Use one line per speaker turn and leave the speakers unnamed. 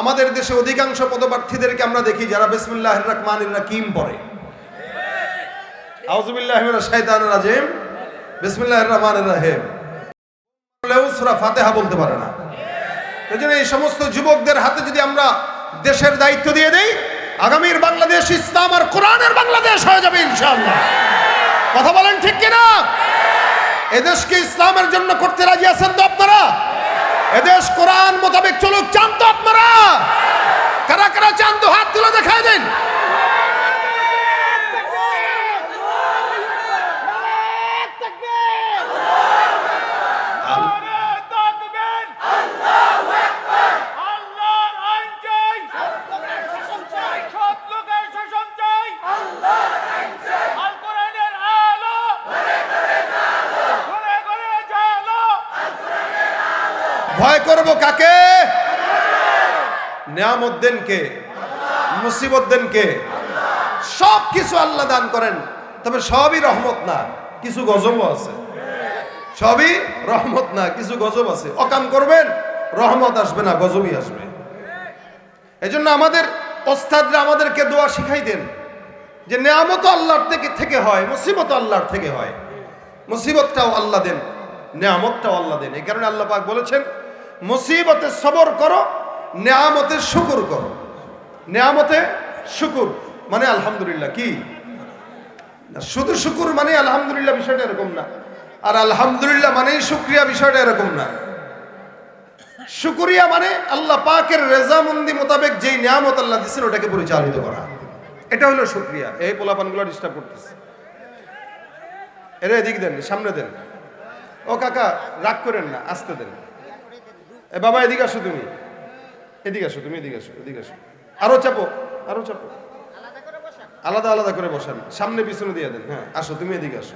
আমাদের দেশে অধিকাংশ পদপ্রার্থীদেরকে আমরা দেখি যারা বিসমিল্লাহির রহমানির রহিম পড়ে, আউযু বিল্লাহি মিনাশ শাইতানির রাজিম, বিসমিল্লাহির রহমানির রহিম বলেও সূরা ফাতিহা বলতে পারে না। এজন্য এই সমস্ত যুবকদের হাতে যদি আমরা দেশের দায়িত্ব দিয়ে দেই, আগামীর বাংলাদেশ ইসলাম আর কোরআনের বাংলাদেশ হয়ে যাবে ইনশাআল্লাহ। কথা বলেন ঠিক কিনা? এদেশকে ইসলামের জন্য করতে রাজি আছেন তো আপনারা? এদেশ কোরআন মোতাবেক চলুক চান তো আপনারা? কারা কারা চান তো হাত তুলে দেখায় দেন। ভয় করব কাকে? নিয়ামত দেন কে? মুসিবত দেন কে? সব কিছু আল্লাহ দান করেন, তবে সবই রহমত না, কিছু গজবও আছে। সবই রহমত না, কিছু গজব আছে। অকাম করবেন, রহমত আসবে না, গজবই আসবে। এজন্য আমাদের ওস্তাদরা আমাদেরকে দোয়া শিখাই দেন যে নিয়ামত আল্লাহর থেকে হয়, মুসিবত আল্লাহর থেকে হয়। মুসিবতটাও আল্লাহ দেন, নিয়ামতটাও আল্লাহ দেন। এই কারণে আল্লাহ পাক বলেছেন মুসিবতে সবর করো, নিয়ামতে শুকর করো। নিয়ামতে শুকর মানে আলহামদুলিল্লাহ। কি শুধু শুকর মানে আলহামদুলিল্লাহ, বিষয়টা এরকম না। আর আলহামদুলিল্লাহ মানেই শুকরিয়া, বিষয়টা এরকম না। শুকরিয়া মানে আল্লাহ পাকের রেজামন্দি মোতাবেক যেই নিয়ামত আল্লাহ দিচ্ছেন ওটাকে পরিচালিত করা, এটা হলো শুকরিয়া। এই পোলাপানগুলো ডিস্টার্ব করতেছে, এরা এদিক দেন, সামনে দেন। ও কাকা রাগ করেন না, আসতে দেন। এ বাবা এদিকে আসো, তুমি এদিকে আসো, তুমি এদিকে আসো, এদিকে আসো। আরো চাপো, আরো চাপো, আলাদা আলাদা করে বসান, সামনে পিছনে দিয়ে দেন। হ্যাঁ আসো, তুমি এদিকে আসো।